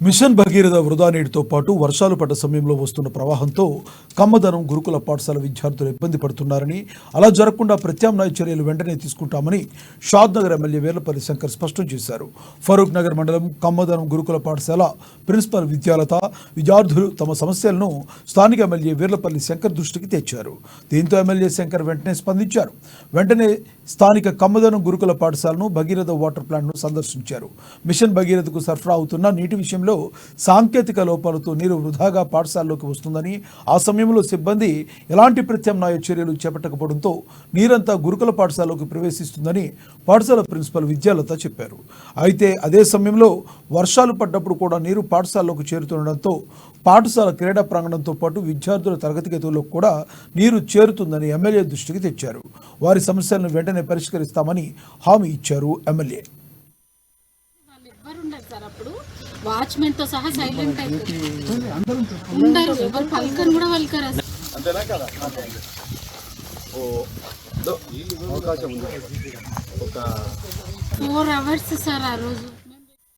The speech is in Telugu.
మిషన్ భగీరథ వృధా నీటితో పాటు వర్షాలు పడ్డ సమయంలో వస్తున్న ప్రవాహంతో కమ్మదనం గురుకుల పాఠశాల విద్యార్థులు ఇబ్బంది పడుతున్నారని, అలా జరగకుండా ప్రత్యామ్నాయ చర్యలు వెంటనే తీసుకుంటామని షాద్ నగర్ ఎమ్మెల్యే వేర్లపల్లి శంకర్ స్పష్టం చేశారు. ఫరూక్ నగర్ మండలం కమ్మదనం గురుకుల పాఠశాల ప్రిన్సిపల్ విద్యాలత విద్యార్థులు తమ సమస్యలను స్థానిక ఎమ్మెల్యే వేర్లపల్లి శంకర్ దృష్టికి తెచ్చారు. దీంతో ఎమ్మెల్యే శంకర్ వెంటనే స్పందించారు. వెంటనే స్థానిక కమ్మదనం గురుకుల పాఠశాలను భగీరథ వాటర్ ప్లాంట్ను సందర్శించారు. మిషన్ భగీరథకు సరఫరా అవుతున్న నీటి విషయంలో సాంకేతిక లోపాలతో నీరు వృధాగా పాఠశాలలోకి వస్తుందని, ఆ సమయంలో సిబ్బంది ఎలాంటి ప్రత్యామ్నాయ చర్యలు చేపట్టకపోవడంతో నీరంతా గురుకుల పాఠశాలలోకి ప్రవేశిస్తుందని పాఠశాల ప్రిన్సిపల్ విద్యాలత చెప్పారు. అయితే అదే సమయంలో వర్షాలు పడ్డప్పుడు కూడా నీరు పాఠశాలలోకి చేరుతుండడంతో పాఠశాల క్రీడా ప్రాంగణంతో పాటు విద్యార్థుల తరగతి గదుల్లో కూడా నీరు చేరుతుందని ఎమ్మెల్యే దృష్టికి తెచ్చారు. వారి సమస్యలను వెంటనే పరిష్కరిస్తామని హామీ ఇచ్చారు ఎమ్మెల్యే. అప్పుడు వాచ్మెన్ తో సహా సైలెంట్ ఉండరు, ఎవరు పలకరు కూడా పలకరు. అంతేనా కదా? అవకాశం ఉంది. 4 hours సార్ ఆ రోజు.